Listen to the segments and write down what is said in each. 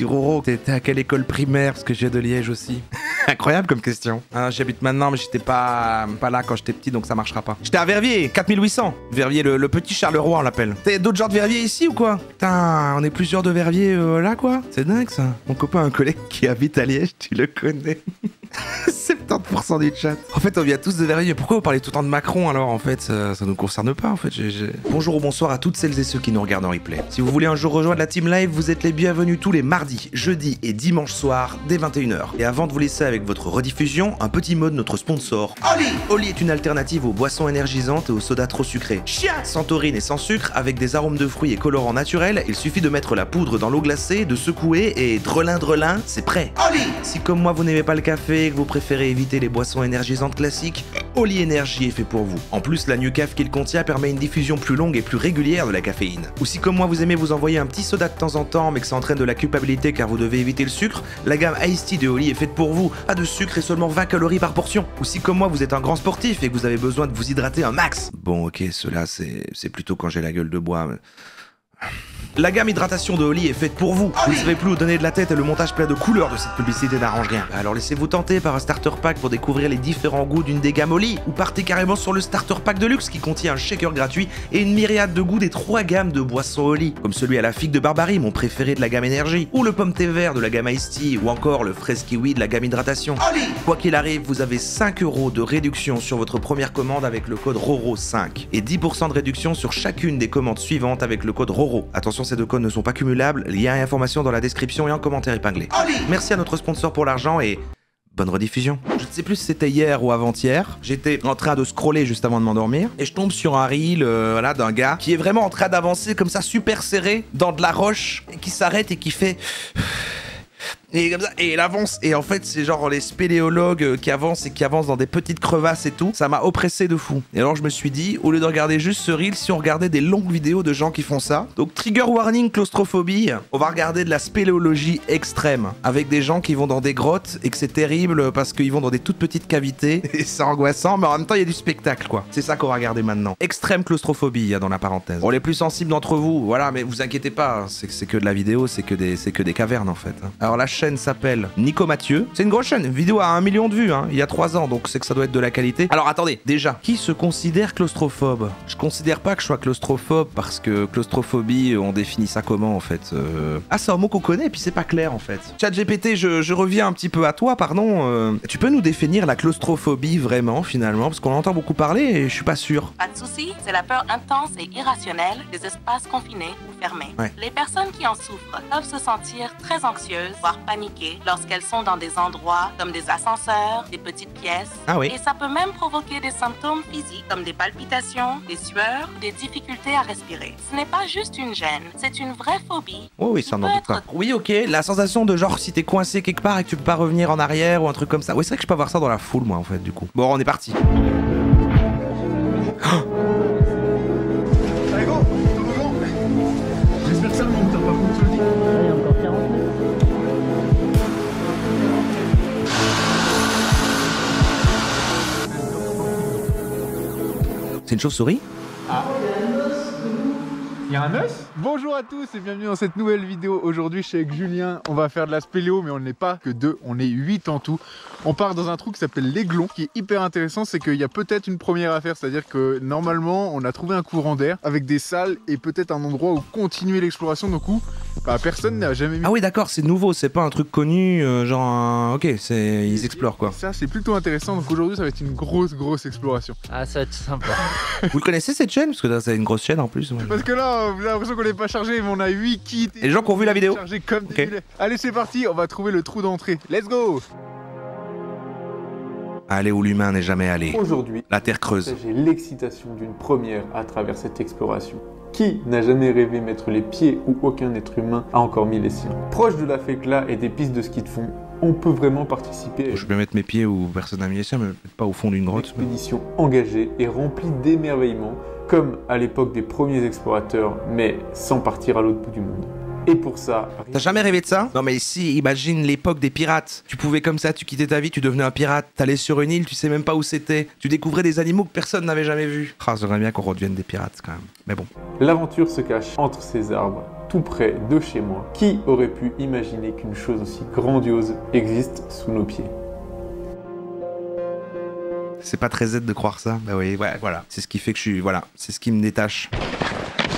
Petit Roro, t'étais à quelle école primaire? Parce que j'ai de Liège aussi. Incroyable comme question. Ah, j'habite maintenant, mais j'étais pas là quand j'étais petit, donc ça marchera pas. J'étais à Verviers, 4800. Verviers, le petit Charleroi, on l'appelle. T'as d'autres genres de Verviers ici ou quoi? Putain, on est plusieurs de Verviers là, quoi. C'est dingue, ça. Mon copain a un collègue qui habite à Liège, tu le connais. 70% du chat. En fait, on vient tous de Verviers. Pourquoi vous parlez tout le temps de Macron alors? En fait, ça nous concerne pas en fait. Bonjour ou bonsoir à toutes celles et ceux qui nous regardent en replay. Si vous voulez un jour rejoindre la team live, vous êtes les bienvenus tous les mardis, jeudis et dimanches soirs dès 21h. Et avant de vous laisser avec votre rediffusion, un petit mot de notre sponsor. Oli! Oli est une alternative aux boissons énergisantes et aux sodas trop sucrés. Chien! Sans taurine et sans sucre, avec des arômes de fruits et colorants naturels, il suffit de mettre la poudre dans l'eau glacée, de secouer et drelin, c'est prêt. Oli! Si comme moi vous n'aimez pas le café et que vous préférez éviter les boissons énergisantes classiques, Oli Energy est fait pour vous. En plus, la Nucaf qu'il contient permet une diffusion plus longue et plus régulière de la caféine. Ou si comme moi vous aimez vous envoyer un petit soda de temps en temps mais que ça entraîne de la culpabilité car vous devez éviter le sucre, la gamme Iced Tea de Oli est faite pour vous. Pas de sucre et seulement 20 calories par portion. Ou si comme moi vous êtes un grand sportif et que vous avez besoin de vous hydrater un max. Bon ok, cela c'est plutôt quand j'ai la gueule de bois. Mais... La gamme hydratation de Oli est faite pour vous. Vous ne savez plus où donner de la tête et le montage plein de couleurs de cette publicité n'arrange rien. Alors laissez-vous tenter par un starter pack pour découvrir les différents goûts d'une des gammes Oli, ou partez carrément sur le starter pack de luxe qui contient un shaker gratuit et une myriade de goûts des 3 gammes de boissons Oli, comme celui à la figue de Barbarie, mon préféré de la gamme énergie, ou le pomme thé vert de la gamme Iced Tea, ou encore le fraise kiwi de la gamme hydratation. Oli! Quoi qu'il arrive, vous avez 5 € de réduction sur votre première commande avec le code RORO5 et 10% de réduction sur chacune des commandes suivantes avec le code RORO. Attention, ces deux codes ne sont pas cumulables, lien et information dans la description et en commentaire épinglé. Merci à notre sponsor pour l'argent et bonne rediffusion. Je ne sais plus si c'était hier ou avant-hier, j'étais en train de scroller juste avant de m'endormir et je tombe sur un reel voilà, d'un gars qui est vraiment en train d'avancer comme ça super serré dans de la roche et qui s'arrête et qui fait... Et comme ça, et il avance, et en fait c'est genre les spéléologues qui avancent dans des petites crevasses et tout, ça m'a oppressé de fou. Et alors je me suis dit, au lieu de regarder juste ce reel, si on regardait des longues vidéos de gens qui font ça, donc trigger warning claustrophobie, on va regarder de la spéléologie extrême, avec des gens qui vont dans des grottes, et que c'est terrible parce qu'ils vont dans des toutes petites cavités, et c'est angoissant, mais en même temps il y a du spectacle quoi. C'est ça qu'on va regarder maintenant. Extrême claustrophobie, il y a dans la parenthèse. Pour les plus sensibles d'entre vous, voilà, mais vous inquiétez pas, c'est que de la vidéo, c'est que des cavernes en fait. Alors la chaîne s'appelle Nico Mathieu. C'est une grosse chaîne, une vidéo à 1 million de vues, hein, il y a 3 ans, donc c'est que ça doit être de la qualité. Alors attendez, déjà, qui se considère claustrophobe? Je considère pas que je sois claustrophobe parce que claustrophobie, on définit ça comment en fait Ah, c'est un mot qu'on connaît et puis c'est pas clair en fait. ChatGPT, je reviens un petit peu à toi, pardon. Tu peux nous définir la claustrophobie vraiment finalement? Parce qu'on entend beaucoup parler et je suis pas sûr. Pas de souci, c'est la peur intense et irrationnelle des espaces confinés ou fermés. Ouais. Les personnes qui en souffrent peuvent se sentir très anxieuses, voire paniquées lorsqu'elles sont dans des endroits comme des ascenseurs, des petites pièces. Ah oui. Et ça peut même provoquer des symptômes physiques comme des palpitations, des sueurs, des difficultés à respirer. Ce n'est pas juste une gêne, c'est une vraie phobie. Oh oui, ça n'en doute pas. Oui, ok, la sensation de genre si t'es coincé quelque part et que tu peux pas revenir en arrière ou un truc comme ça. Oui, c'est vrai que je peux avoir ça dans la foule, moi, en fait, du coup. Bon, on est parti. Allez go, toboggan. J'espère que ça monte, t'as pas compte le dire. Allez, encore 40 mètres. C'est une chauve-souris? Il y a un os. Bonjour à tous et bienvenue dans cette nouvelle vidéo. Aujourd'hui je suis avec Julien, on va faire de la spéléo mais on n'est pas que 2, on est 8 en tout. On part dans un trou qui s'appelle l'Aiglon. Ce qui est hyper intéressant c'est qu'il y a peut-être une première à faire, c'est-à-dire que normalement on a trouvé un courant d'air avec des salles et peut-être un endroit où continuer l'exploration. Donc où bah, personne n'a jamais mis. Ah oui, d'accord, c'est nouveau, c'est pas un truc connu, genre un... Ok, ils explorent quoi. Ça c'est plutôt intéressant, donc aujourd'hui ça va être une grosse exploration. Ah, ça va être sympa. Vous le connaissez cette chaîne? Parce que c'est une grosse chaîne en plus. Ouais. Parce que là j'ai l'impression qu'on n'est pas chargé mais on a 8 kits. Et les gens qui ont vu la vidéo? Chargés comme des Ok. mulets. Allez c'est parti, on va trouver le trou d'entrée. Let's go. Aller où l'humain n'est jamais allé. Aujourd'hui, La terre creuse. j'ai l'excitation d'une première à travers cette exploration. Qui n'a jamais rêvé mettre les pieds où aucun être humain a encore mis les siens? Proche de la Fécla et des pistes de ski de fond, on peut vraiment participer à Je peux mettre mes pieds où personne n'a mis les siens, mais peut-être pas au fond d'une une grotte. mais- expédition engagée et remplie d'émerveillements, comme à l'époque des premiers explorateurs, mais sans partir à l'autre bout du monde. Et pour ça, T'as jamais rêvé de ça? Non mais si, imagine l'époque des pirates. Tu pouvais comme ça, tu quittais ta vie, tu devenais un pirate. T'allais sur une île, tu sais même pas où c'était. Tu découvrais des animaux que personne n'avait jamais vus. Ah, j'aimerais bien qu'on redevienne des pirates quand même. Mais bon. l'aventure se cache entre ces arbres, tout près de chez moi. Qui aurait pu imaginer qu'une chose aussi grandiose existe sous nos pieds? C'est pas très Z de croire ça. Bah oui, ouais, voilà. C'est ce qui fait que je suis... Voilà, c'est ce qui me détache.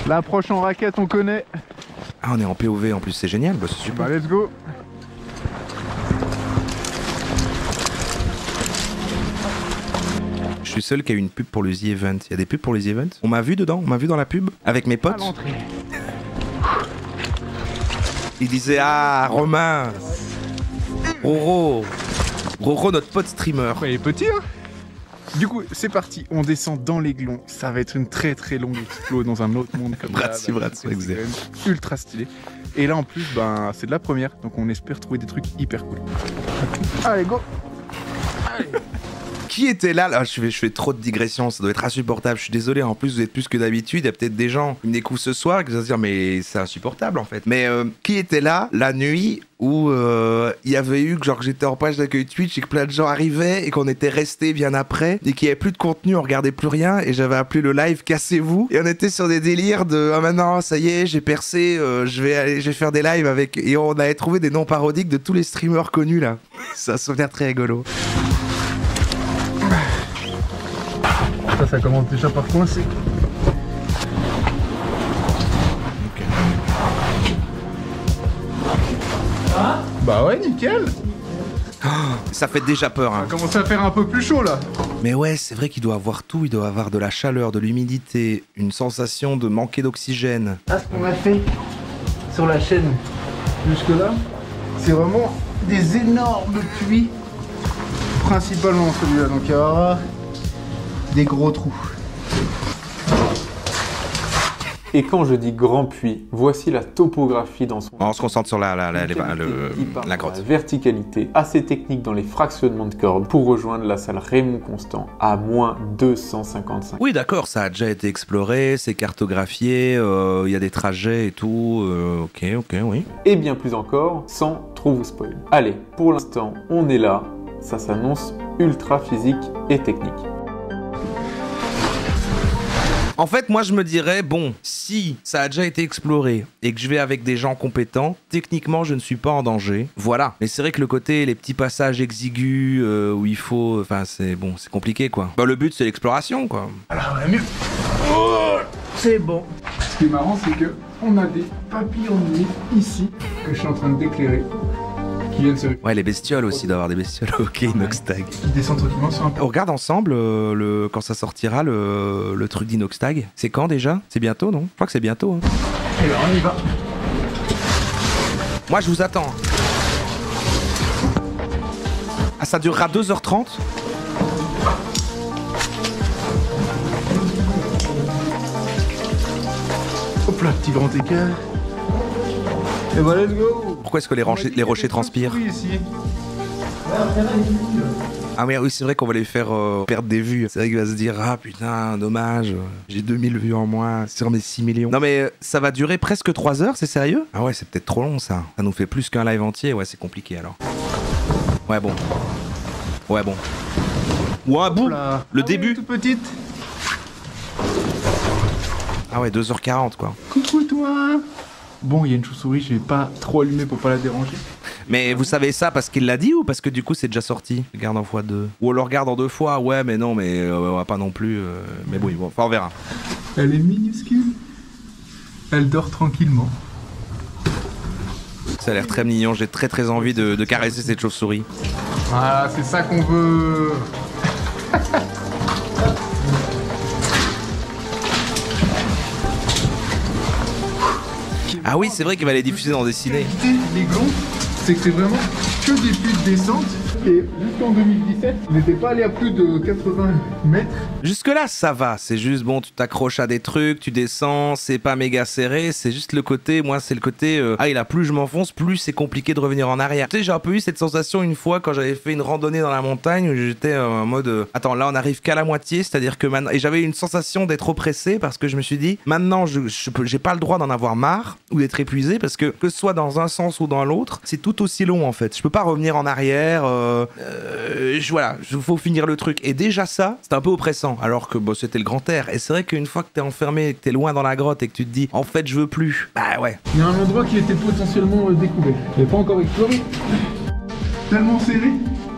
L'approche en raquette, on connaît. Ah, on est en POV en plus, c'est génial. Bah, c'est super. Bah, let's go. Je suis seul qui a eu une pub pour le The Event. Il y a des pubs pour les Events. On m'a vu dedans, on m'a vu dans la pub avec mes potes. Ils disaient ah Romain, Roro, notre pote streamer. Ouais, il est petit, hein. Du coup, c'est parti, on descend dans l'Aiglon. Ça va être une très très longue explo dans un autre monde comme ça. C'est ultra stylé. Et là en plus, ben, c'est de la première, donc on espère trouver des trucs hyper cool. Allez, go. Allez. Qui était là? Je fais trop de digressions, ça doit être insupportable. Je suis désolé, en plus vous êtes plus que d'habitude. Il y a peut-être des gens qui me découvrent ce soir et qui vont se dire mais c'est insupportable en fait. Mais qui était là la nuit où il y avait eu que genre que j'étais en page d'accueil Twitch et que plein de gens arrivaient et qu'on était restés bien après et qu'il n'y avait plus de contenu, on regardait plus rien et j'avais appelé le live Cassez-vous et on était sur des délires de ah maintenant ça y est j'ai percé, je vais faire des lives avec et on avait trouvé des noms parodiques de tous les streamers connus là. Ça a souvenir très rigolo. Ça commence déjà par coincer. Okay. Bah ouais, nickel. Ça fait déjà peur hein. Ça commence à faire un peu plus chaud là. Mais ouais, c'est vrai qu'il doit avoir tout, il doit avoir de la chaleur, de l'humidité, une sensation de manquer d'oxygène. Ah, ce qu'on a fait sur la chaîne jusque là, c'est vraiment des énormes puits. Principalement celui-là, donc il y aura des gros trous. Et quand je dis grand puits, voici la topographie dans son... On se concentre sur la grotte. La verticalité, assez technique dans les fractionnements de cordes pour rejoindre la salle Raymond Constant à moins 255. Oui d'accord, ça a déjà été exploré, c'est cartographié, il y a des trajets et tout, ok, oui. Et bien plus encore, sans trop vous spoiler. Allez, pour l'instant, on est là, ça s'annonce ultra physique et technique. En fait, moi, je me dirais, bon, si ça a déjà été exploré et que je vais avec des gens compétents, techniquement, je ne suis pas en danger. Voilà. Mais c'est vrai que le côté, les petits passages exigus où il faut... Enfin, c'est bon, c'est compliqué, quoi. Bah, le but, c'est l'exploration, quoi. Alors, la mieux. Oh, c'est bon. Ce qui est marrant, c'est que on a des papillons de nuit ici que je suis en train d'éclairer. Qui viennent se... Ouais, les bestioles aussi, d'avoir des bestioles. Ok, Inoxtag. Qui descendent tranquillement sur un peu. On regarde ensemble quand ça sortira le truc d'Inoxtag. C'est quand déjà? C'est bientôt, non? Je crois que c'est bientôt. Hein. Et ben on y va. Moi, je vous attends. Ah, ça durera 2h30? Hop là, petit grand écart. Et voilà, let's go. Pourquoi est-ce que les rochers transpirent? Ah oui, c'est vrai qu'on va les faire perdre des vues. C'est vrai qu'il va se dire ah putain, dommage, j'ai 2000 vues en moins sur mes 6 millions. Non mais ça va durer presque 3 heures, c'est sérieux? Ah ouais, c'est peut-être trop long ça. Ça nous fait plus qu'un live entier, ouais c'est compliqué alors. Ouais bon. Ouais bon. Ouais bon, le début. Toute petite. Ah ouais, 2h40 quoi. Coucou toi. Bon, il y a une chauve-souris, je vais pas trop allumer pour pas la déranger. Mais vous savez ça parce qu'il l'a dit ou parce que du coup c'est déjà sorti? Regarde en x2. Ou on le regarde en 2 fois, ouais mais non, mais on va pas non plus. Mais bon, enfin on verra. Elle est minuscule. Elle dort tranquillement. Ça a l'air très mignon, j'ai très envie de caresser cette chauve-souris. Voilà, c'est ça qu'on veut. Ah oui, c'est vrai qu'il va les diffuser dans des ciné. Les glons, c'est que c'est vraiment que des putes descentes. Et jusqu'en 2017, il n'était pas allé à plus de 80 mètres. Jusque là, ça va. C'est juste, bon, tu t'accroches à des trucs, tu descends, c'est pas méga serré. C'est juste le côté, moi, c'est le côté, ah, et là, plus je m'enfonce, plus c'est compliqué de revenir en arrière. Tu sais, j'ai un peu eu cette sensation une fois quand j'avais fait une randonnée dans la montagne où j'étais en mode, attends, là, on arrive qu'à la moitié, c'est-à-dire que maintenant. Et j'avais une sensation d'être oppressé parce que je me suis dit, maintenant, j'ai pas le droit d'en avoir marre ou d'être épuisé parce que ce soit dans un sens ou dans l'autre, c'est tout aussi long en fait. Je peux pas revenir en arrière. voilà, il faut finir le truc. Et déjà ça, c'est un peu oppressant, alors que bon, c'était le grand air. Et c'est vrai qu'une fois que t'es enfermé, que t'es loin dans la grotte et que tu te dis, en fait, je veux plus. Bah ouais. Il y a un endroit qui était potentiellement découvert. Je l'ai pas encore exploré. Tellement serré.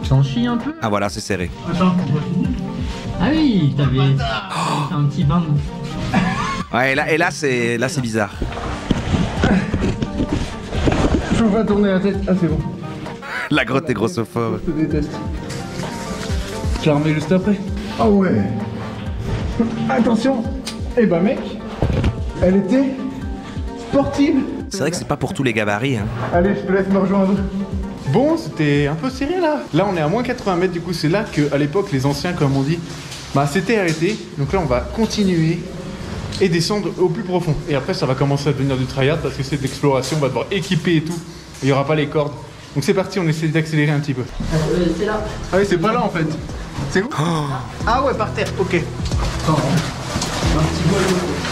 T'en chies un peu? Ah voilà, c'est serré. Attends, on va finir. Ah oui, t'avais un petit bain de... Ouais, et là c'est bizarre. Je peux pas tourner la tête. Ah, c'est bon. La grotte est grossophobe. Je te déteste. Je la remets juste après. Ah ouais. Attention. Eh bah mec, elle était sportive. C'est vrai que c'est pas pour tous les gabarits, hein. Allez, je te laisse me rejoindre. Bon, c'était un peu serré là. Là, on est à moins 80 mètres, du coup, c'est là qu'à l'époque, les anciens, comme on dit, bah c'était arrêté. Donc là, on va continuer et descendre au plus profond. Et après, ça va commencer à devenir du tryhard parce que c'est de l'exploration, on va devoir équiper et tout. Il n'y aura pas les cordes. Donc c'est parti, on essaie d'accélérer un petit peu. C'est là. Ah oui, c'est pas là en fait. C'est où? Ah ouais, par terre, ok.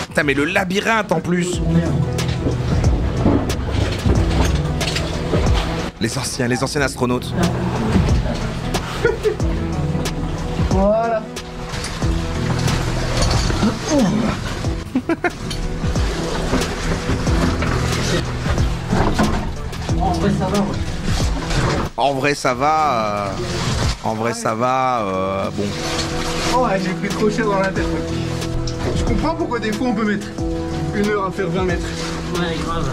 Putain, mais le labyrinthe en plus. Les anciens astronautes. Voilà. En vrai, ça va. Ouais. En vrai, ça va. En vrai, ça va. Bon. Oh ouais, j'ai pris trop cher dans la tête. Je comprends pourquoi des fois on peut mettre 1 heure à faire 20 mètres. Ouais, grave.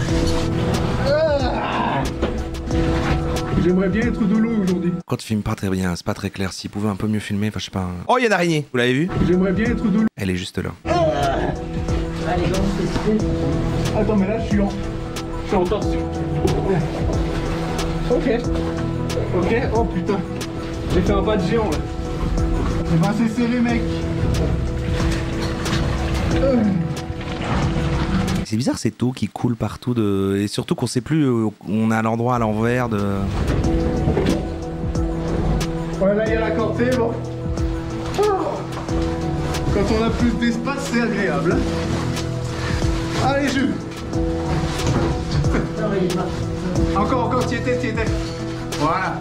J'aimerais bien être de l'eau aujourd'hui. Quand tu filmes pas très bien, c'est pas très clair. S'il pouvait un peu mieux filmer, enfin je sais pas. Oh, il y a une araignée. Vous l'avez vu? J'aimerais bien être de l'eau. Elle est juste là. Allez, go, c'est Attends, mais là je suis en torsion. Ok. Ok, oh putain. J'ai fait un pas de géant là. Eh ben c'est serré mec. C'est bizarre cette eau qui coule partout et surtout qu'on sait plus où on est à l'endroit à l'envers de. Ouais, là il y a la corde, c'est bon. Quand on a plus d'espace, c'est agréable. Allez, Jules. Encore, t'y étais. Voilà.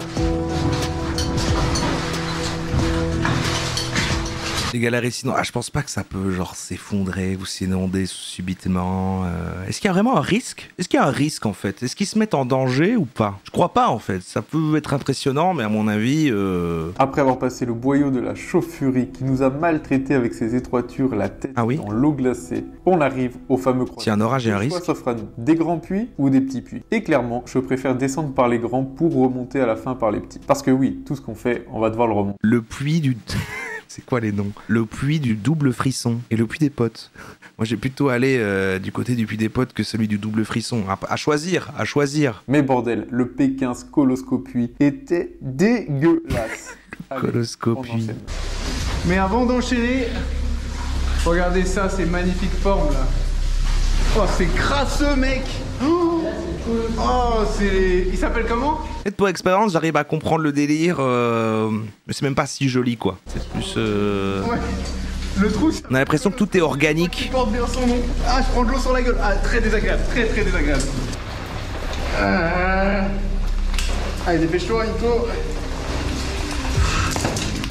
Les galeries sinon, je pense pas que ça peut genre s'effondrer ou s'inonder subitement. Est-ce qu'il y a vraiment un risque? Est-ce qu'il y a un risque en fait? Est-ce qu'ils se mettent en danger ou pas? Je crois pas en fait. Ça peut être impressionnant, mais à mon avis. Après avoir passé le boyau de la chaufferie qui nous a maltraités avec ses étroitures, la tête Ah oui dans l'eau glacée, on arrive au fameux croisement. S'il y a un orage et un Le choix risque. s'offre à nous. Des grands puits ou des petits puits. Et clairement, je préfère descendre par les grands pour remonter à la fin par les petits. Parce que oui, tout ce qu'on fait, on va devoir le remonter. Le puits du. C'est quoi les noms? Le puits du double frisson et le puits des potes. Moi j'ai plutôt allé du côté du puits des potes que celui du double frisson. À choisir. Mais bordel, le P15 coloscopie était dégueulasse. Allez, Coloscopie. on enchaîne. Mais avant d'enchaîner, regardez ça, ces magnifiques formes là. Oh, c'est crasseux mec. Oh, c'est... Il s'appelle comment? Peut-être pour expérience, j'arrive à comprendre le délire, mais c'est même pas si joli quoi. C'est plus. Ouais. Le trou, ça On a l'impression que tout est organique. porte bien son nom. Ah, je prends de l'eau sur la gueule. Ah, très désagréable, très désagréable. Allez, dépêche-toi, Nico.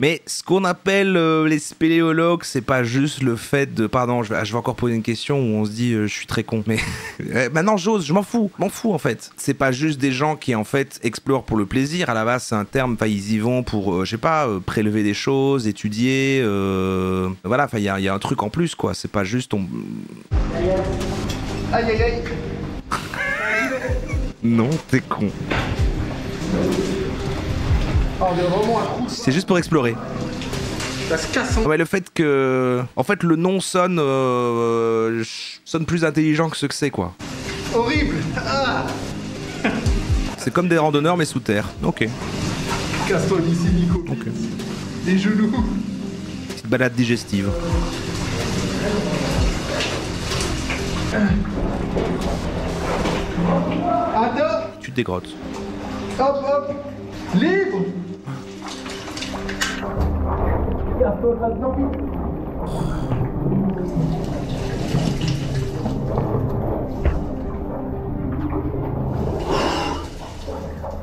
Mais ce qu'on appelle les spéléologues, c'est pas juste le fait de. Pardon, je vais encore poser une question où on se dit je suis très con. Mais maintenant j'ose, je m'en fous en fait. C'est pas juste des gens qui en fait explorent pour le plaisir. À la base, c'est un terme. Enfin, ils y vont pour, je sais pas, prélever des choses, étudier. Voilà, enfin, il y a un truc en plus quoi. C'est pas juste on. Aïe, aïe, aïe. Non, t'es con. Oh, on est vraiment un trou. C'est juste pour explorer. Ça se casse en... Ouais, le fait que. En fait, le nom sonne plus intelligent que ce que c'est, quoi. Horrible. Ah. C'est comme des randonneurs, mais sous terre. Ok. Casse-toi d'ici, Nico. Ok. Les genoux. Petite balade digestive. Attends. Tu te dégrottes. Hop, hop. Libre. Casse-toi maintenant.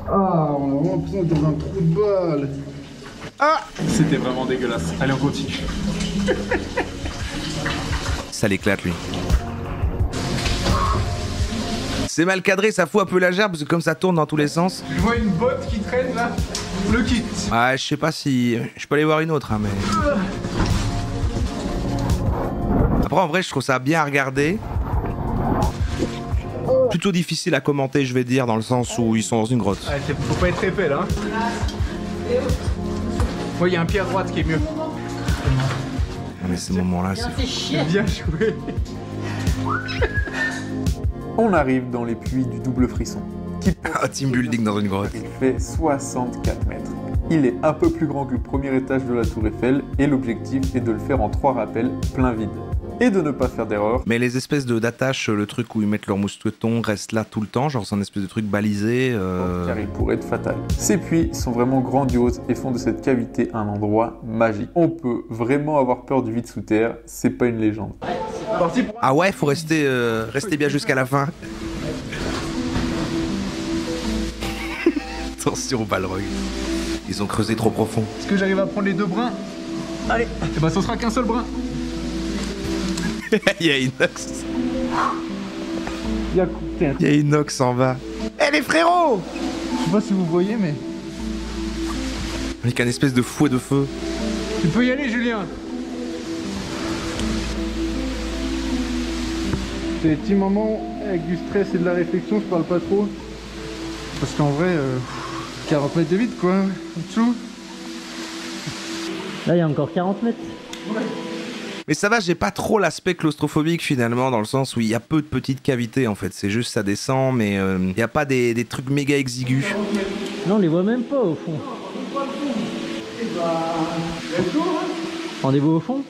Ah, on vraiment l'impression d'être dans un trou de balle. Ah, c'était vraiment dégueulasse. Allez, on continue. Ça l'éclate, lui. C'est mal cadré, ça fout un peu la gerbe parce que comme ça tourne dans tous les sens. Je vois une botte qui traîne là. Le kit. Ah, je sais pas si... Je peux aller voir une autre, hein, mais... Après, en vrai, je trouve ça bien à regarder. Plutôt difficile à commenter, je vais dire, dans le sens où ils sont dans une grotte. Ouais, faut pas être épais là. Ouais, il y a un pied à droite qui est mieux. Mais ces moments-là, c'est... Bien joué. On arrive dans les puits du double frisson. Un team building dans une grotte. Il fait 64 mètres. Il est un peu plus grand que le premier étage de la tour Eiffel et l'objectif est de le faire en 3 rappels plein vide. Et de ne pas faire d'erreur. Mais les espèces d'attaches, le truc où ils mettent leur mousqueton reste là tout le temps, genre c'est un espèce de truc balisé. Car il pourrait être fatal. Ces puits sont vraiment grandioses et font de cette cavité un endroit magique. On peut vraiment avoir peur du vide sous terre, c'est pas une légende. Ah ouais, faut rester bien jusqu'à la fin. Attention au balrog. Ils ont creusé trop profond. Est-ce que j'arrive à prendre les 2 brins? Allez. Et bah, ce sera qu'un seul brin. Il y a Inox. Il y a Inox en bas. Eh les frérots! Je sais pas si vous voyez, mais... Avec un espèce de fouet de feu. Tu peux y aller, Julien. C'est des petits moments avec du stress et de la réflexion, je parle pas trop. Parce qu'en vrai, 40 mètres de vide, quoi, en dessous. Là, il y a encore 40 mètres. Ouais. Mais ça va, j'ai pas trop l'aspect claustrophobique finalement, dans le sens où il y a peu de petites cavités en fait. C'est juste ça descend, mais il n'y a pas des trucs méga exigus. Non, on les voit même pas au fond. Rendez-vous au fond?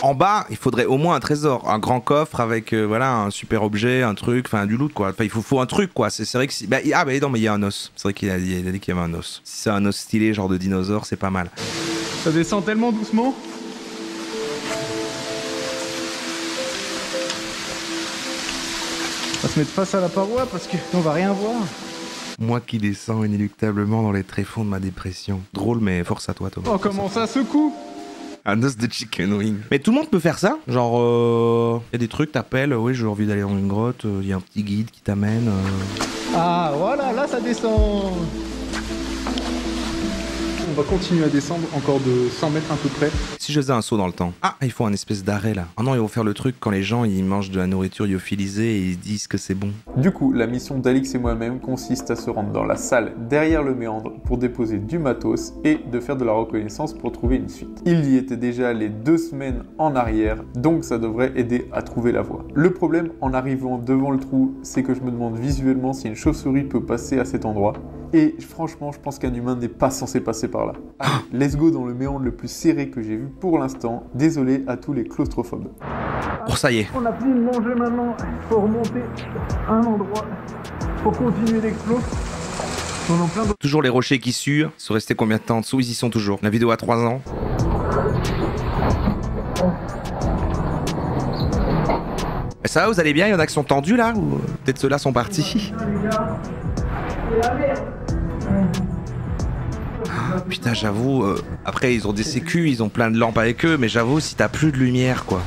En bas, il faudrait au moins un trésor, un grand coffre avec voilà un super objet, un truc, enfin du loot quoi. Enfin il faut un truc quoi. C'est vrai que si... bah non mais il y a un os. C'est vrai qu'il a dit qu'il y avait un os. Si c'est un os stylé genre de dinosaure, c'est pas mal. Ça descend tellement doucement. On va se mettre face à la paroi parce qu'on va rien voir. Moi qui descends inéluctablement dans les tréfonds de ma dépression. Drôle mais force à toi Thomas. Oh comment ça secoue! Un os de chicken wing. Mais tout le monde peut faire ça. Genre, y a des trucs, t'appelles, oui j'ai envie d'aller dans une grotte, y a un petit guide qui t'amène. Ah voilà, là ça descend. On va continuer à descendre encore de 100 mètres à peu près. Si je faisais un saut dans le temps. Ah, il faut un espèce d'arrêt là. Ah non, ils vont faire le truc quand les gens ils mangent de la nourriture lyophilisée et ils disent que c'est bon. Du coup, la mission d'Alix et moi-même consiste à se rendre dans la salle derrière le méandre pour déposer du matos et de faire de la reconnaissance pour trouver une suite. Il y était déjà allé 2 semaines en arrière, donc ça devrait aider à trouver la voie. Le problème en arrivant devant le trou, c'est que je me demande visuellement si une chauve-souris peut passer à cet endroit. Et franchement, je pense qu'un humain n'est pas censé passer par là. Allez, let's go dans le méandre le plus serré que j'ai vu pour l'instant. Désolé à tous les claustrophobes. Oh, ça y est. On a fini de manger maintenant. Il faut remonter à un endroit. Faut continuer l'explo. On est en plein de... Toujours les rochers qui suent. Ils sont restés combien de temps en dessous? Ils y sont toujours. La vidéo a 3 ans. Et ça va, vous allez bien? Il y en a qui sont tendus là? Ou peut-être ceux-là sont partis? Putain, j'avoue, après ils ont des sécu, ils ont plein de lampes avec eux, mais j'avoue, si t'as plus de lumière, quoi.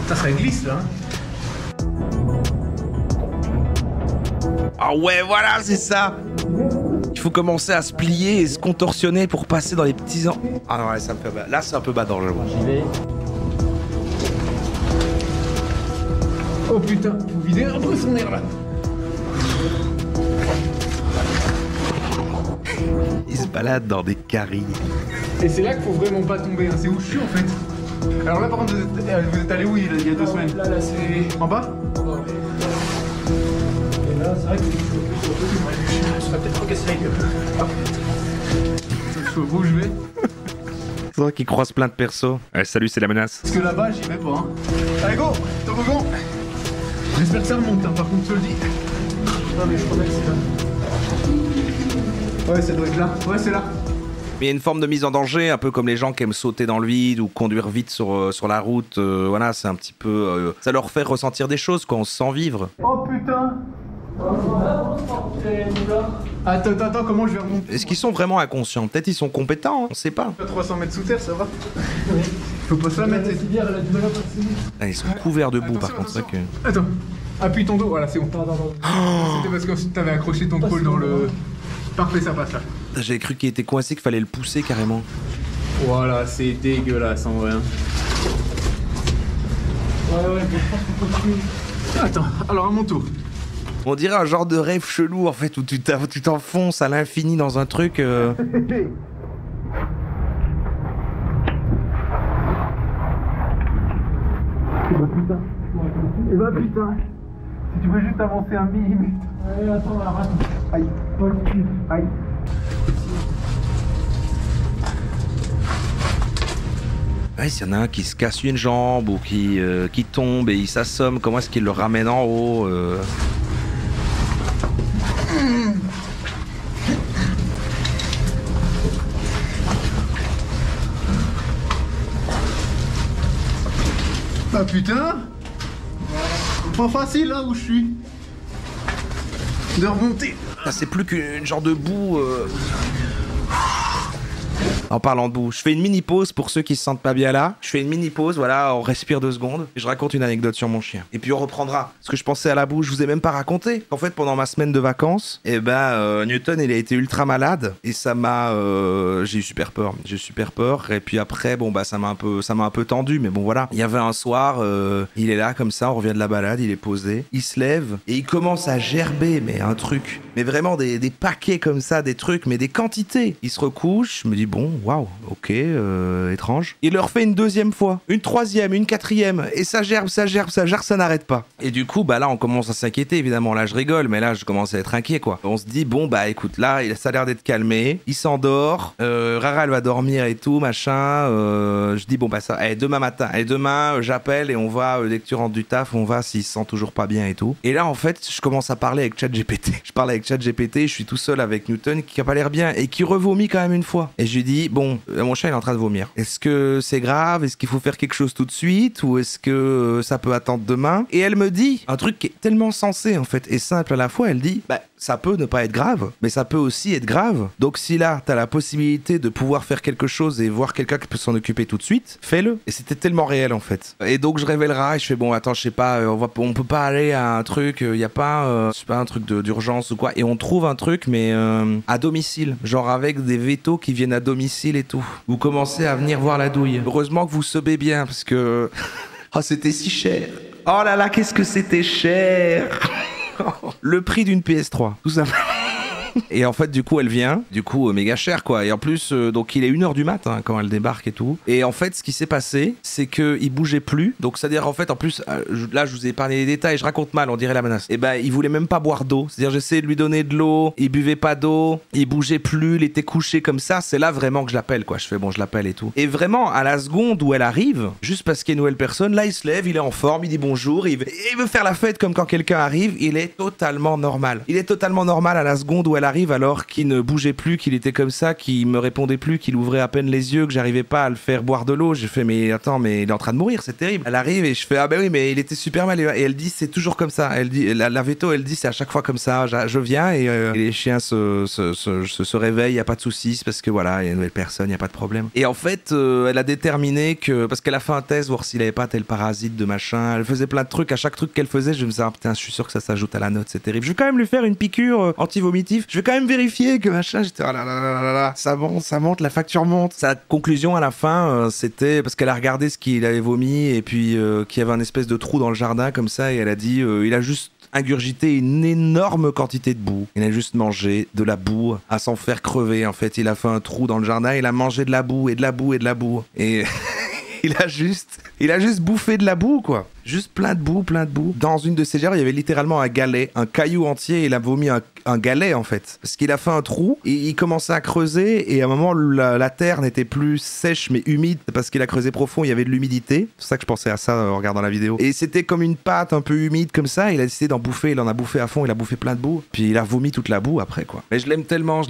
Ça glisse là. Ah ouais, voilà, c'est ça. Il faut commencer à se plier et se contorsionner pour passer dans les petits... Ah non, ouais, ça me fait bas. Là, c'est un peu badant, j'avoue. J'y vais. Oh putain, faut vider un peu son air là. Il se balade dans des caries. Et c'est là qu'il faut vraiment pas tomber, hein. C'est où je suis en fait. Alors là par contre, vous êtes allé où il y a 2 semaines? Là c'est... En bas? En bas, oui. Et là, c'est vrai que je serais peut-être recassé la gueule. Ah. Je sais où je vais. C'est vrai qu'il croise plein de persos. Salut, c'est la menace. Parce que là-bas, j'y vais pas. Hein. Allez, go, toboggan. J'espère que ça remonte, hein, par contre, je te le dis. Non, mais je crois que c'est là. Ouais, ça doit être là. Ouais, c'est là. Mais il y a une forme de mise en danger, un peu comme les gens qui aiment sauter dans le vide ou conduire vite sur la route. Voilà, c'est un petit peu... ça leur fait ressentir des choses, quoi. On se sent vivre. Oh putain. Attends, comment je vais remonter? Est-ce qu'ils sont vraiment inconscients? Peut-être ils sont compétents, hein, on sait pas. 300 mètres sous terre, ça va? Oui. Faut pas se la mettre. Ah, ils sont couverts de boue, par contre, c'est vrai que... Attends, appuie ton dos, voilà, c'est bon. C'était parce que t'avais accroché ton col dans le... Parfait, ça passe là. J'avais cru qu'il était coincé, qu'il fallait le pousser carrément. Voilà, c'est dégueulasse en vrai. Ouais, attends, alors à mon tour. On dirait un genre de rêve chelou en fait où tu t'enfonces à l'infini dans un truc. Eh bah putain, si tu veux juste avancer un millimètre. Ouais, attends, arrête. Aïe. Aïe. Ouais, s'il y en a un qui se casse une jambe ou qui tombe et il s'assomme, comment est-ce qu'il le ramène en haut Ah putain, pas facile là où je suis de remonter. Ça c'est plus qu'une genre de boue. En parlant de boue, je fais une mini pause pour ceux qui se sentent pas bien là. Je fais une mini pause, voilà, on respire 2 secondes et je raconte une anecdote sur mon chien. Et puis on reprendra. Parce que je pensais à la boue, je vous ai même pas raconté. En fait, pendant ma semaine de vacances, Newton il a été ultra malade et ça m'a, j'ai eu super peur. J'ai eu super peur et puis après, bon bah ça m'a un peu tendu, mais bon voilà. Il y avait un soir, il est là comme ça, on revient de la balade, il est posé, il se lève et il commence à gerber, mais un truc, mais vraiment des paquets comme ça, des trucs, mais des quantités. Il se recouche, je me dis bon. Waouh, ok, étrange. Il le refait une 2e fois, une 3e, une 4e, et ça gerbe, ça n'arrête pas. Et du coup, bah là, on commence à s'inquiéter, évidemment. Là, je rigole, mais là, je commence à être inquiet, quoi. On se dit, bon, bah écoute, là, ça a l'air d'être calmé, il s'endort, Rara, elle va dormir et tout, machin. Je dis, bon, bah ça, allez, demain matin, allez, demain, j'appelle et on va, dès que tu rentres du taf, on va s'il se sent toujours pas bien et tout. Et là, en fait, je commence à parler avec ChatGPT. Je parle avec ChatGPT, je suis tout seul avec Newton qui a pas l'air bien et qui revomit quand même une fois. Et je lui dis, bon, mon chat il est en train de vomir. Est-ce que c'est grave? Est-ce qu'il faut faire quelque chose tout de suite? Ou est-ce que ça peut attendre demain? Et elle me dit un truc qui est tellement sensé en fait et simple à la fois. Elle dit, bah ça peut ne pas être grave, mais ça peut aussi être grave. Donc si là, t'as la possibilité de pouvoir faire quelque chose et voir quelqu'un qui peut s'en occuper tout de suite, fais-le. Et c'était tellement réel en fait. Et donc je révèle Rara et je fais, bon attends, je sais pas, on peut pas aller à un truc, y a pas, je sais pas, un truc d'urgence ou quoi. Et on trouve un truc, mais à domicile. Genre avec des vétos qui viennent à domicile et tout. Vous commencez à venir voir la douille. Heureusement que vous sebez bien parce que... oh, c'était si cher. Oh là là, qu'est-ce que c'était cher. Le prix d'une PS3, tout simplement. Et en fait, du coup, elle vient, méga cher, quoi. Et en plus, donc il est 1h du mat quand elle débarque et tout. Et en fait, ce qui s'est passé, c'est qu'il bougeait plus. Donc, c'est-à-dire, en fait, en plus, là, je vous ai épargné les détails, je raconte mal, on dirait la menace. Et ben, il voulait même pas boire d'eau. C'est-à-dire, j'essayais de lui donner de l'eau, il buvait pas d'eau, il bougeait plus, il était couché comme ça. C'est là vraiment que je l'appelle, quoi. Je fais, bon, je l'appelle et tout. Et vraiment, à la seconde où elle arrive, juste parce qu'il y a une nouvelle personne, là, il se lève, il est en forme, il dit bonjour, il veut faire la fête comme quand quelqu'un arrive. Il est totalement normal. Il est totalement normal à la seconde où elle arrive alors qu'il ne bougeait plus, qu'il était comme ça, qu'il me répondait plus, qu'il ouvrait à peine les yeux, que j'arrivais pas à le faire boire de l'eau. J'ai fait mais attends, mais il est en train de mourir, c'est terrible. Elle arrive et je fais ah bah oui mais il était super mal et elle dit c'est toujours comme ça. Elle dit la veto elle dit c'est à chaque fois comme ça. Je viens et les chiens se réveillent, y a pas de soucis parce que voilà il y a une nouvelle personne, y a pas de problème. Et en fait elle a déterminé que parce qu'elle a fait un test voir s'il avait pas tel parasite de machin. Elle faisait plein de trucs. À chaque truc qu'elle faisait je me disais ah, putain je suis sûr que ça s'ajoute à la note, c'est terrible. Je vais quand même lui faire une piqûre anti-vomitif. Je vais quand même vérifier que machin, j'étais oh là là là là là, ça monte, la facture monte. Sa conclusion à la fin, c'était parce qu'elle a regardé ce qu'il avait vomi et puis qu'il y avait un espèce de trou dans le jardin comme ça et elle a dit il a juste ingurgité une énorme quantité de boue. Il a juste mangé de la boue à s'en faire crever en fait. Il a fait un trou dans le jardin, il a mangé de la boue et de la boue et de la boue et il a juste bouffé de la boue quoi. Juste plein de boue. Dans une de ses gerres, il y avait littéralement un galet, un caillou entier, et il a vomi un galet en fait. Parce qu'il a fait un trou, et il commençait à creuser, et à un moment, la terre n'était plus sèche mais humide, parce qu'il a creusé profond, il y avait de l'humidité. C'est pour ça que je pensais à ça en regardant la vidéo. Et c'était comme une pâte un peu humide comme ça, il a décidé d'en bouffer, il en a bouffé à fond, il a bouffé plein de boue, puis il a vomi toute la boue après quoi. Mais je l'aime tellement.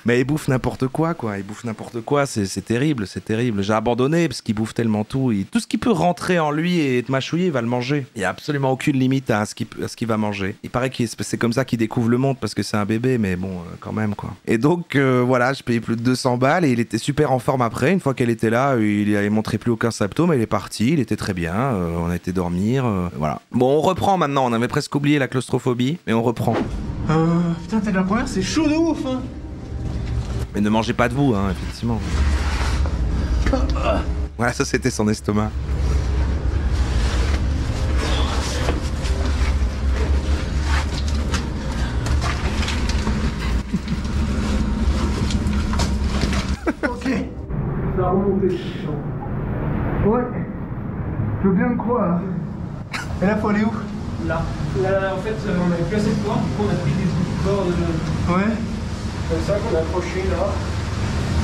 Mais ils bouffent n'importe quoi, Ils bouffent n'importe quoi, c'est terrible, c'est terrible. J'ai abandonné parce qu'ils bouffent tellement tout. Tout ce qui peut rentrer en lui et te mâchouiller, il va le manger. Il n'y a absolument aucune limite à ce qu'il va manger. Il paraît que c'est comme ça qu'il découvre le monde parce que c'est un bébé, mais bon, quand même, quoi. Et donc, voilà, je payais plus de 200 balles et il était super en forme après. Une fois qu'elle était là, il montrait plus aucun symptôme, il est parti, il était très bien. On a été dormir, voilà. Bon, on reprend maintenant. On avait presque oublié la claustrophobie, mais on reprend. Putain, t'es de la première, c'est chaud de ouf, hein. Mais ne mangez pas de vous, hein, effectivement. Voilà, ça c'était son estomac. Ok. Ça a remonté. Ouais. Je veux bien le croire. Et là, faut aller où? Là, en fait, on avait plus assez de cordes, du coup on a pris des bouts de cordes Ouais. Comme ça qu'on a accroché là.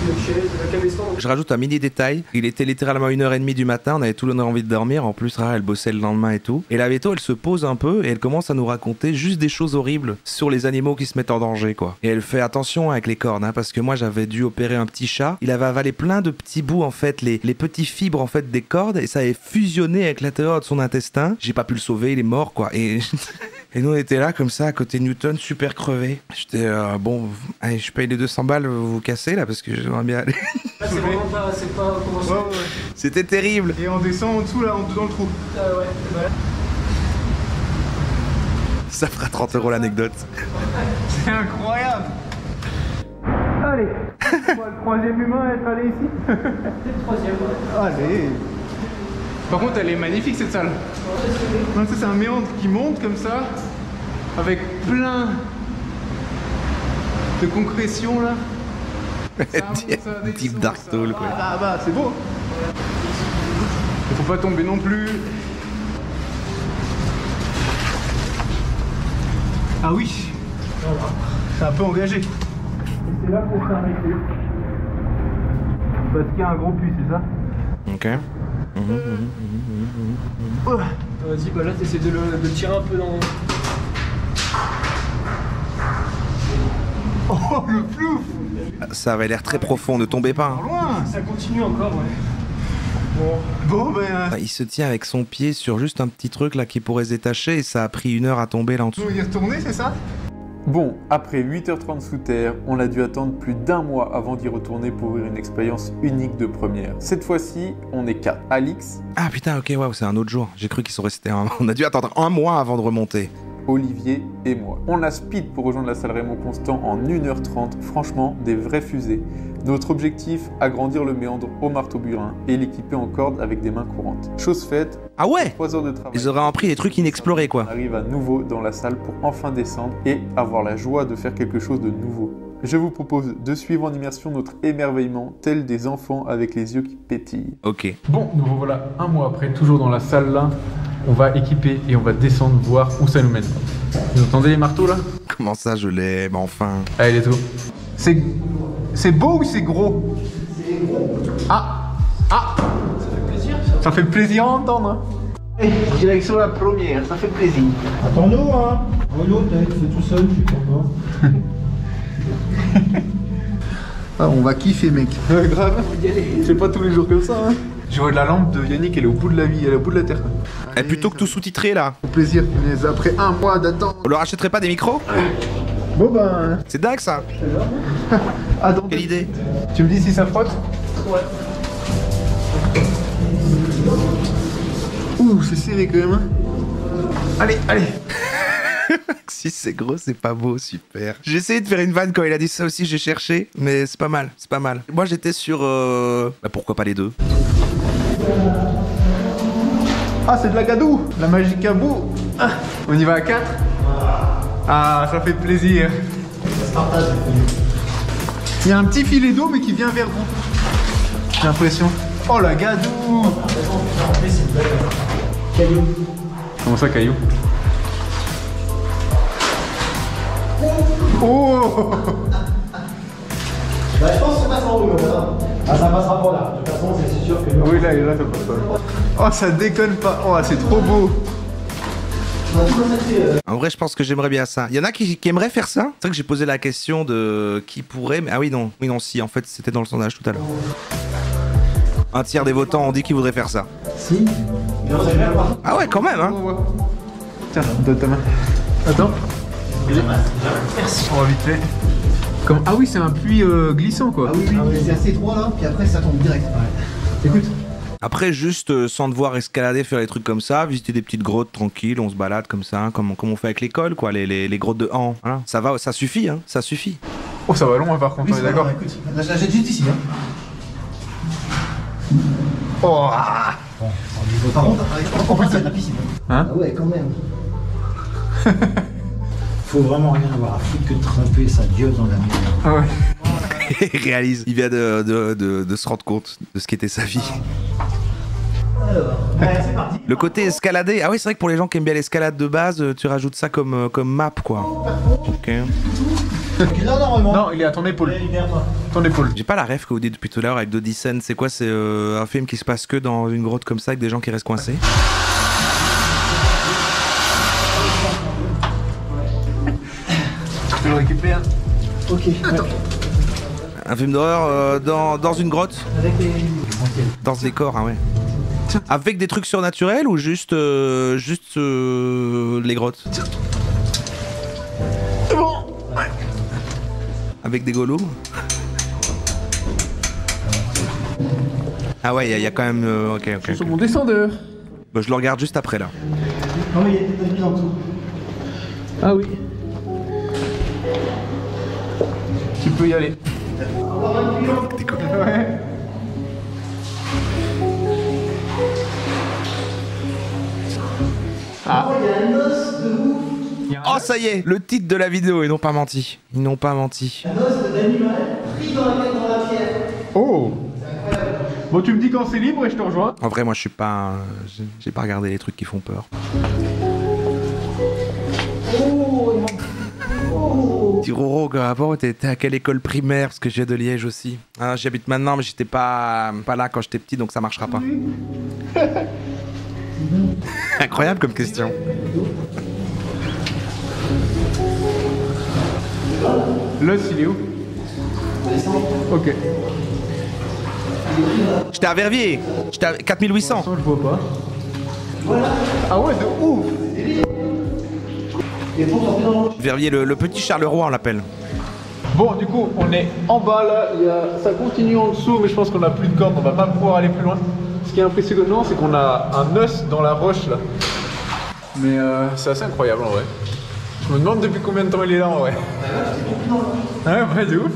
Une chaise, la cabestan. Je rajoute un mini détail. Il était littéralement 1h30 du matin, on avait tout le monde envie de dormir. En plus, Rara, elle bossait le lendemain et tout. Et la Veto, elle se pose un peu et elle commence à nous raconter juste des choses horribles sur les animaux qui se mettent en danger, quoi. Et elle fait attention avec les cornes, hein, parce que moi, j'avais dû opérer un petit chat. Il avait avalé plein de petits bouts, en fait, les petits fibres, en fait, des cordes, et ça avait fusionné avec l'intérieur de son intestin. J'ai pas pu le sauver, il est mort, quoi. Et nous, on était là, comme ça, à côté de Newton, super crevé. J'étais, bon, allez, je paye les 200 balles, vous vous cassez, là, parce que j'aimerais bien aller. Là, c'est vraiment pas, c'est pas commencé. Ouais. C'était terrible. Et on descend en dessous, là, dans le trou. Ouais, voilà. Ça fera 30 € l'anecdote. C'est incroyable. Allez. Le troisième humain à être allé ici. C'est le troisième, ouais. Allez. Par contre, elle est magnifique cette salle. Non, ça c'est un méandre qui monte comme ça, avec plein de concrétions là. Type Dark Soul, quoi. Ah bah, c'est beau. Il faut pas tomber non plus. Ah oui. Voilà. C'est un peu engagé. Et c'est là qu'on s'arrêter. Parce qu'il y a un gros puits, c'est ça? Ok. Vas-y, bah là t'essaies de le tirer un peu dans... Oh, le plouf. Ça avait l'air très profond, ne tombez pas. Pas loin. Ça continue encore, ouais. Bon ben... Il se tient avec son pied sur juste un petit truc là qui pourrait se détacher et ça a pris 1 heure à tomber là en dessous. Nous y retourner, c'est ça? Bon, après 8h30 sous terre, on a dû attendre plus d'1 mois avant d'y retourner pour vivre une expérience unique de première. Cette fois-ci, on est 4. Alix, Ah putain, ok, waouh, c'est un autre jour. J'ai cru qu'ils sont restés On a dû attendre 1 mois avant de remonter. Olivier et moi. On a speed pour rejoindre la salle Raymond Constant en 1h30. Franchement, des vraies fusées. Notre objectif, agrandir le méandre au marteau-burin et l'équiper en corde avec des mains courantes. Chose faite, Ah ouais 3 heures de travail. Ils auraient appris des trucs inexplorés, quoi. On arrive à nouveau dans la salle pour enfin descendre et avoir la joie de faire quelque chose de nouveau. Je vous propose de suivre en immersion notre émerveillement, tel des enfants avec les yeux qui pétillent. Ok. Bon, nous revoilà 1 mois après, toujours dans la salle là. On va équiper et on va descendre voir où ça nous mène. Vous entendez les marteaux là? Comment ça, je l'aime, enfin. Allez, let's go. C'est beau ou c'est gros? C'est gros. Ah. Ça fait plaisir. Ça fait plaisir à entendre. Hey, direction la première, ça fait plaisir. Attends-nous, hein. Renaud, t'es tout seul, tu comprends. Ah, on va kiffer, mec. Grave. C'est pas tous les jours comme ça, hein. Je vois de la lampe de Yannick, elle est au bout de la vie, elle est au bout de la terre. Et plutôt que tout sous-titré là, Au plaisir, punaise, après 1 mois d'attente. on leur achèterait pas des micros? Bon ben. C'est dingue ça. Attends. Quelle idée. Tu me dis si ça frotte? Ouais. Ouh, c'est serré quand même, hein. Allez. Si c'est gros, c'est pas beau, super. J'ai essayé de faire une vanne quand il a dit ça aussi, j'ai cherché, mais c'est pas mal, c'est pas mal. Moi j'étais sur... Bah pourquoi pas les deux? Ah, c'est de la gadou, la magie cabou. Ah, on y va à 4? Ah, ça fait plaisir. Il y a un petit filet d'eau, mais qui vient vers vous. J'ai l'impression. Oh, la gadou. Caillou. Comment ça, caillou? Oh. Bah, je pense que ça passe en haut, là. Ah, ça passera pas là. De toute façon, c'est sûr que. Oui, là, ça passe pas. Oh, ça déconne pas. Oh, c'est trop beau. En vrai, je pense que j'aimerais bien ça. Il y en a qui aimeraient faire ça. C'est vrai que j'ai posé la question de qui pourrait, mais ah oui non, si. En fait, c'était dans le sondage tout à l'heure. Un tiers des votants ont dit qu'ils voudraient faire ça. Si. Ah ouais, quand même, hein. Tiens, donne ta main. Attends. Merci. On va vite fait. Comme... Ah oui, c'est un puits glissant quoi. Ah oui, c'est assez étroit là, puis après ça tombe direct. Ouais. Écoute. Après, juste sans devoir escalader, faire des trucs comme ça, visiter des petites grottes tranquilles, on se balade comme ça, comme on fait avec l'école, quoi, les grottes de Han. Voilà. Ça va, ça suffit, hein, ça suffit. Oh, ça va loin par contre, Oui, on est d'accord. Écoute, là j'ai juste ici. Hein. Oh. Bon, par contre, on passe à la piscine. Hein? Ah ouais, quand même. Faut vraiment rien avoir à foutre que de tremper sa dieuse dans la mer. Ah ouais. Il réalise, il vient de se rendre compte de ce qu'était sa vie. Alors, c'est parti. Le côté escaladé, ah oui, c'est vrai que pour les gens qui aiment bien l'escalade de base, tu rajoutes ça comme map, quoi. Ok. Là, normalement. Non, il est à ton épaule. Ouais, il est derrière toi. Ton épaule. J'ai pas la rêve que vous dites depuis tout à l'heure avec The Descent. C'est quoi? C'est un film qui se passe que dans une grotte comme ça avec des gens qui restent coincés? Je te le récupère. Ok. Attends. Un film d'horreur dans une grotte? Avec les. Dans ce décor, ah ouais. Avec des trucs surnaturels ou juste les grottes? C'est bon. Ouais. Avec des golems? Ah ouais, il y a quand même... ok. Sur mon descendeur. Bah, je le regarde juste après là. Non, mais il y a des mises en dessous. Ah oui. Tu peux y aller. Ouais. Ah. Il y a un os de ouf. Oh ça y est, le titre de la vidéo, ils n'ont pas menti. Ils n'ont pas menti. Un os d'animal pris dans la pierre. Oh. Bon, tu me dis quand c'est libre et je te rejoins. En vrai, moi je suis pas... j'ai pas regardé les trucs qui font peur. Petit Roro, avant, t'étais à quelle école primaire? Parce que j'ai de Liège aussi. Ah, j'y habite maintenant, mais j'étais pas là quand j'étais petit, donc ça marchera pas. Incroyable comme question. L'os, il est où? Ok. J'étais à Verviers. J'étais à 4800. Je vois pas. Ah ouais, de ouf. Verviers, le petit Charleroi, on l'appelle. Bon, du coup, on est en bas là. Ça continue en dessous, mais je pense qu'on a plus de corde. On va pas pouvoir aller plus loin. Ce qui est impressionnant, c'est qu'on a un os dans la roche là. Mais c'est assez incroyable en vrai. Je me demande depuis combien de temps il est là en vrai. Ouais, de ouf.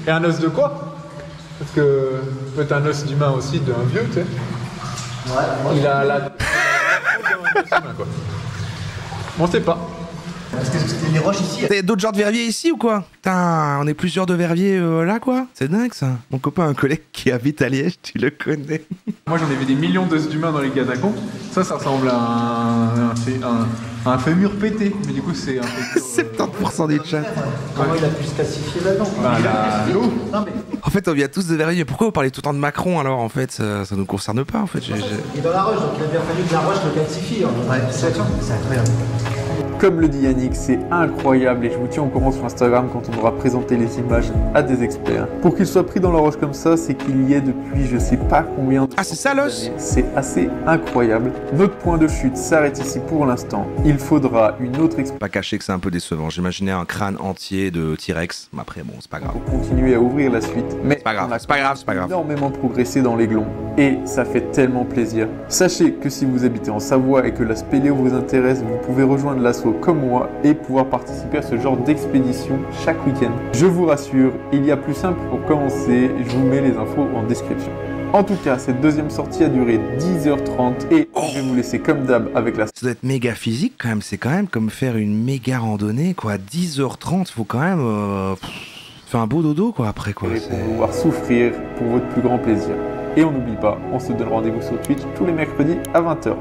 Et un os de quoi? Parce que peut-être un os d'humain aussi, d'un vieux, tu sais. Ouais. Il a la... d'un os humain, quoi. On sait pas. Parce que c'était des roches ici. T'as d'autres genres de Verviers ici ou quoi? Putain, on est plusieurs de Verviers là quoi? C'est dingue ça. Mon copain, un collègue qui habite à Liège, tu le connais. Moi j'en ai vu des millions d'os d'humains dans les catacombes. Ça ressemble à un fémur pété. Mais du coup c'est un fémur... 70% des chats. Comment il a pu se classifier là-dedans? Non mais. En fait, on vient tous de Verviers. Pourquoi vous parlez tout le temps de Macron alors? En fait, ça nous concerne pas en fait. Il est dans la roche, donc il a bien fallu que la roche le calcifie. Ouais, c'est incroyable. Comme le dit Yannick, c'est incroyable et je vous tiens au courant sur Instagram quand on aura présenté les images à des experts. Pour qu'il soit pris dans la roche comme ça, c'est qu'il y est depuis je sais pas combien de Ah, c'est ça l'os? C'est assez incroyable. Notre point de chute s'arrête ici pour l'instant. Il faudra une autre expérience Pas caché que c'est un peu décevant. J'imaginais un crâne entier de T-Rex. Mais après, bon, c'est pas grave. pour continuer à ouvrir la suite. Mais C'est pas grave, on a c'est pas grave, c'est pas grave. énormément progressé dans l'Aiglon et ça fait tellement plaisir. Sachez que si vous habitez en Savoie et que la spéléo vous intéresse, vous pouvez rejoindre l'assaut comme moi et pouvoir participer à ce genre d'expédition chaque week-end. Je vous rassure, il y a plus simple pour commencer, je vous mets les infos en description. En tout cas, cette deuxième sortie a duré 10h30 et je vais vous laisser comme d'hab avec la Ça doit être méga physique quand même. C'est quand même comme faire une méga randonnée quoi. 10h30, faut quand même faire un beau dodo quoi après quoi. pour pouvoir souffrir pour votre plus grand plaisir. Et on n'oublie pas, on se donne rendez-vous sur Twitch tous les mercredis à 20h.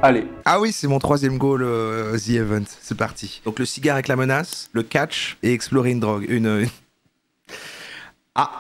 Allez, Ah oui, c'est mon troisième goal, The Event. C'est parti. Donc le cigare avec la menace, le catch et explorer une drogue. Ah